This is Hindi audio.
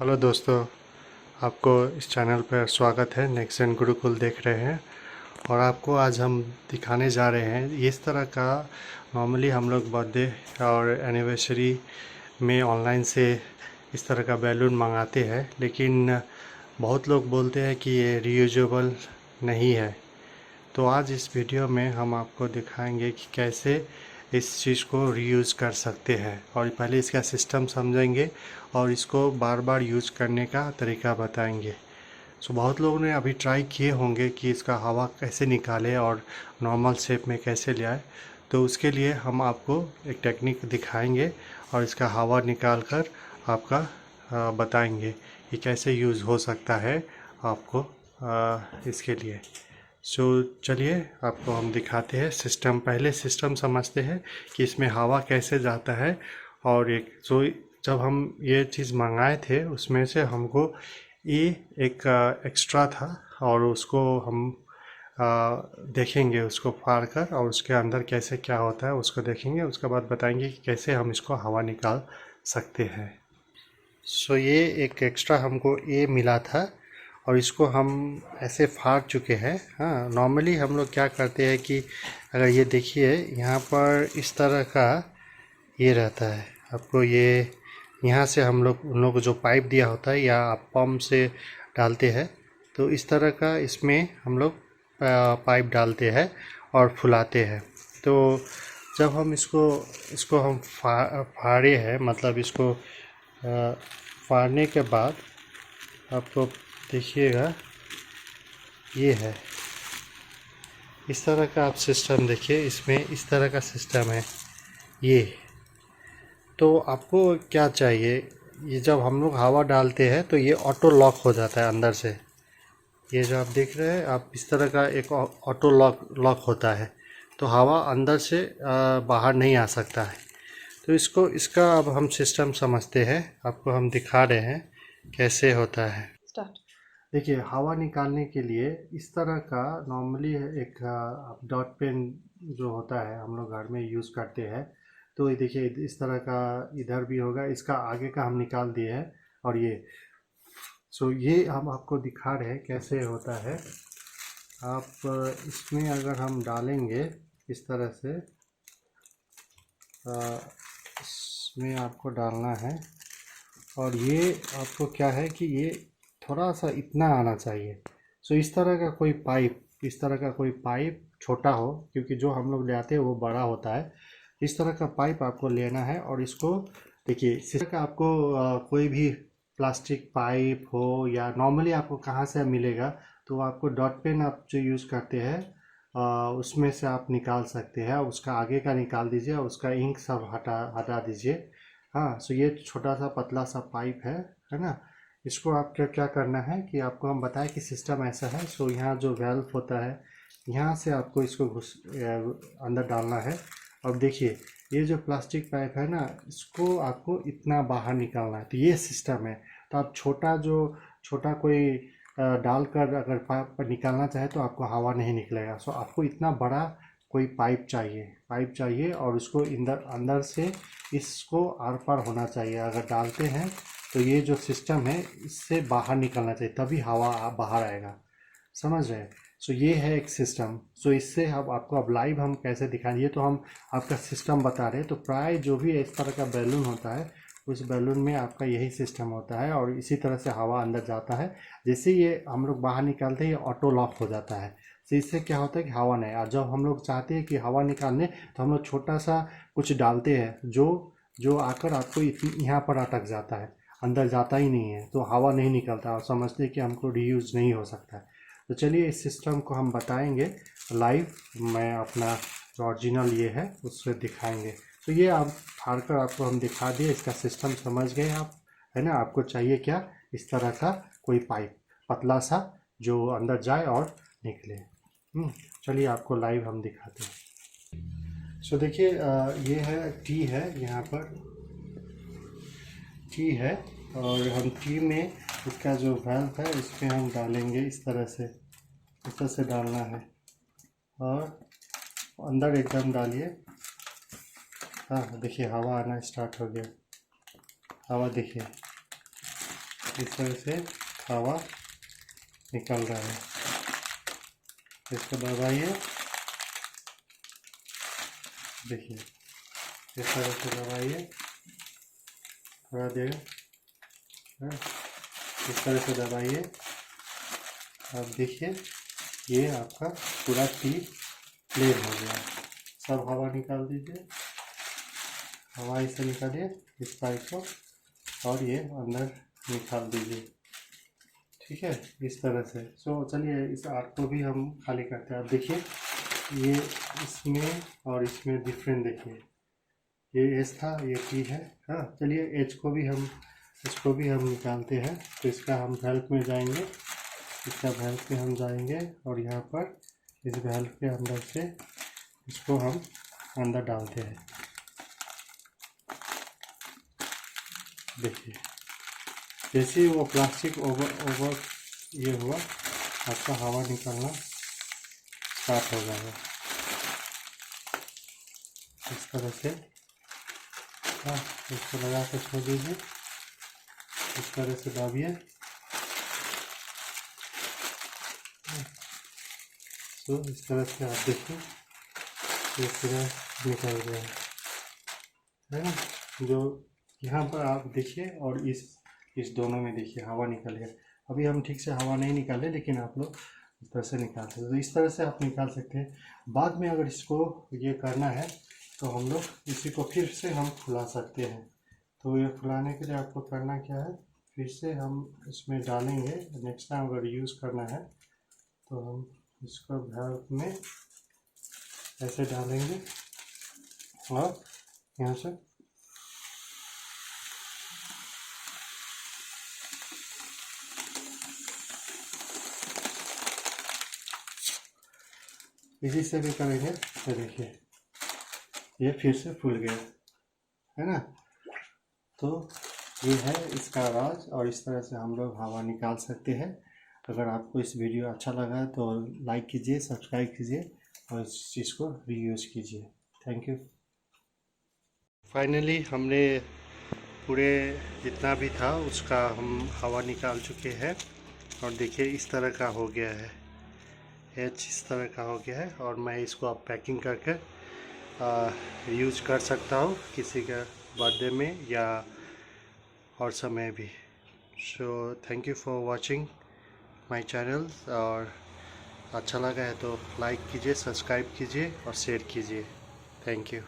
हेलो दोस्तों, आपको इस चैनल पर स्वागत है। नेक्स्ट जेन गुरुकुल देख रहे हैं और आपको आज हम दिखाने जा रहे हैं इस तरह का। नॉर्मली हम लोग बर्थडे और एनिवर्सरी में ऑनलाइन से इस तरह का बैलून मंगाते हैं, लेकिन बहुत लोग बोलते हैं कि ये रीयूजेबल नहीं है। तो आज इस वीडियो में हम आपको दिखाएंगे कि कैसे इस चीज़ को रीयूज़ कर सकते हैं, और पहले इसका सिस्टम समझेंगे और इसको बार बार यूज़ करने का तरीका बताएंगे। सो बहुत लोगों ने अभी ट्राई किए होंगे कि इसका हवा कैसे निकाले और नॉर्मल शेप में कैसे ले आए। तो उसके लिए हम आपको एक टेक्निक दिखाएंगे और इसका हवा निकाल कर आपका बताएंगे कि कैसे यूज़ हो सकता है आपको इसके लिए। सो चलिए आपको हम दिखाते हैं सिस्टम। पहले सिस्टम समझते हैं कि इसमें हवा कैसे जाता है। और एक जब हम ये चीज़ मंगाए थे उसमें से हमको ये एक एक्स्ट्रा था, और उसको हम देखेंगे, उसको फाड़ कर और उसके अंदर कैसे क्या होता है उसको देखेंगे। उसके बाद बताएंगे कि कैसे हम इसको हवा निकाल सकते हैं। सो ये एक एक्स्ट्रा हमको ये मिला था और इसको हम ऐसे फाड़ चुके हैं। हाँ, नॉर्मली हम लोग क्या करते हैं कि अगर ये देखिए यहाँ पर इस तरह का ये रहता है। आपको ये यहाँ से हम लोग उन लोग को जो पाइप दिया होता है या आप पंप से डालते हैं, तो इस तरह का इसमें हम लोग पाइप डालते हैं और फुलाते हैं। तो जब हम इसको इसको हम फाड़े हैं, मतलब इसको फाड़ने के बाद आपको देखिएगा ये है इस तरह का। आप सिस्टम देखिए, इसमें इस तरह का सिस्टम है ये। तो आपको क्या चाहिए, ये जब हम लोग हवा डालते हैं तो ये ऑटो लॉक हो जाता है अंदर से। ये जो आप देख रहे हैं, आप इस तरह का एक ऑटो लॉक होता है, तो हवा अंदर से बाहर नहीं आ सकता है। तो इसका अब हम सिस्टम समझते हैं, आपको हम दिखा रहे हैं कैसे होता है। देखिए, हवा निकालने के लिए इस तरह का नॉर्मली एक डॉट पेन जो होता है हम लोग घर में यूज़ करते हैं। तो ये देखिए इस तरह का इधर भी होगा, इसका आगे का हम निकाल दिए हैं। और ये हम आपको दिखा रहे हैं कैसे होता है। आप इसमें अगर हम डालेंगे इस तरह से, इसमें आपको डालना है। और ये आपको क्या है कि ये थोड़ा सा इतना आना चाहिए। सो इस तरह का कोई पाइप छोटा हो, क्योंकि जो हम लोग ले आते हैं वो बड़ा होता है। इस तरह का पाइप आपको लेना है और इसको देखिए, इस तरह का आपको कोई भी प्लास्टिक पाइप हो या नॉर्मली आपको कहाँ से मिलेगा, तो आपको डॉट पेन आप जो यूज़ करते हैं उसमें से आप निकाल सकते हैं। उसका आगे का निकाल दीजिए और उसका इंक सब हटा हटा दीजिए। हाँ, सो ये छोटा सा पतला सा पाइप है ना। इसको आप क्या क्या करना है कि आपको हम बताएं कि सिस्टम ऐसा है। सो यहाँ जो वेल्व होता है, यहाँ से आपको इसको अंदर डालना है। अब देखिए, ये जो प्लास्टिक पाइप है ना, इसको आपको इतना बाहर निकालना है। तो ये सिस्टम है। तो आप छोटा कोई डालकर अगर पाइप पर निकालना चाहे तो आपको हवा नहीं निकलेगा। सो आपको इतना बड़ा कोई पाइप चाहिए और उसको अंदर अंदर से इसको आर पार होना चाहिए। अगर डालते हैं तो ये जो सिस्टम है इससे बाहर निकलना चाहिए, तभी हवा बाहर आएगा। समझ रहे हैं? सो ये है एक सिस्टम। सो इससे हम आपको अब लाइव हम कैसे दिखाएंगे, ये तो हम आपका सिस्टम बता रहे हैं। तो प्राय जो भी इस तरह का बैलून होता है, उस बैलून में आपका यही सिस्टम होता है और इसी तरह से हवा अंदर जाता है। जैसे ये हम लोग बाहर निकालते हैं, ये ऑटो लॉक हो जाता है। तो इससे क्या होता है कि हवा नहीं, और जब हम लोग चाहते हैं कि हवा निकालने, तो हम लोग छोटा सा कुछ डालते हैं जो जो आकर आपको यहाँ पर अटक जाता है, अंदर जाता ही नहीं है, तो हवा नहीं निकलता और समझते हैं कि हमको रीयूज़ नहीं हो सकता है। तो चलिए इस सिस्टम को हम बताएंगे लाइव। मैं अपना जो ओरिजिनल ये है उससे दिखाएंगे। तो ये आप फाड़ कर आपको हम दिखा दिए, इसका सिस्टम समझ गए आप, है ना। आपको चाहिए क्या, इस तरह का कोई पाइप पतला सा जो अंदर जाए और निकले। चलिए आपको लाइव हम दिखाते हैं। सो देखिए, ये है टी है, यहाँ पर टी है। और हम टी में इसका जो वाल्व है इसमें हम डालेंगे इस तरह से डालना है और अंदर एकदम डालिए। हाँ देखिए, हवा आना स्टार्ट हो गया। हवा देखिए, इस तरह से हवा निकल रहा है। इसको दबाइए, देखिए इस तरह से दबाइए, थोड़ा देर इस तरह से दबाइए। अब देखिए ये आपका पूरा टी प्लेन हो गया। सब हवा निकाल दीजिए, हवा इसे निकालिए इस पाइप को, और ये अंदर निकाल दीजिए, ठीक है, इस तरह से। चलिए इस आर्ट को भी हम खाली करते हैं। अब देखिए ये इसमें और इसमें डिफरेंट देखिए, ये एच था, ये टी है। हाँ, चलिए इसको भी हम निकालते हैं। तो इसका हम वेल्व में जाएंगे, इसका वेल्व पे हम जाएंगे और यहाँ पर इस वेल्व के अंदर से इसको हम अंदर डालते हैं। देखिए जैसे ही वो प्लास्टिक ओवर ये हुआ, आपका हवा निकलना स्टार्ट हो जाएगा इस तरह से। हाँ, इसको लगा कर छोड़ दीजिए, इस तरह से दाबिए। तो इस तरह से आप देखिए ये पूरा निकल गया है ना। जो यहाँ पर आप देखिए और इस दोनों में देखिए हवा निकल गया। अभी हम ठीक से हवा नहीं निकाले, लेकिन आप लोग इस तरह से निकाल सकते हैं। तो इस तरह से आप निकाल सकते हैं। बाद में अगर इसको ये करना है तो हम लोग इसी को फिर से हम फुला सकते हैं। तो ये फुलाने के लिए आपको करना क्या है, फिर से हम इसमें डालेंगे। नेक्स्ट टाइम अगर यूज़ करना है तो हम इसको वेल्व में ऐसे डालेंगे और यहाँ से इसी से भी करेंगे। तो देखिए ये फिर से फूल गया है ना। तो ये है इसका राज, और इस तरह से हम लोग हवा निकाल सकते हैं। अगर आपको इस वीडियो अच्छा लगा तो लाइक कीजिए, सब्सक्राइब कीजिए और इस चीज़ को रीयूज़ कीजिए। Thank you. फाइनली हमने पूरे जितना भी था उसका हम हवा निकाल चुके हैं, और देखिए इस तरह का हो गया है। एच इस तरह का हो गया है, और मैं इसको अब पैकिंग करके यूज कर सकता हूँ किसी का बर्थडे में या और समय भी। So thank you for watching my channel, और अच्छा लगा है तो लाइक कीजिए, सब्सक्राइब कीजिए और शेयर कीजिए। Thank you.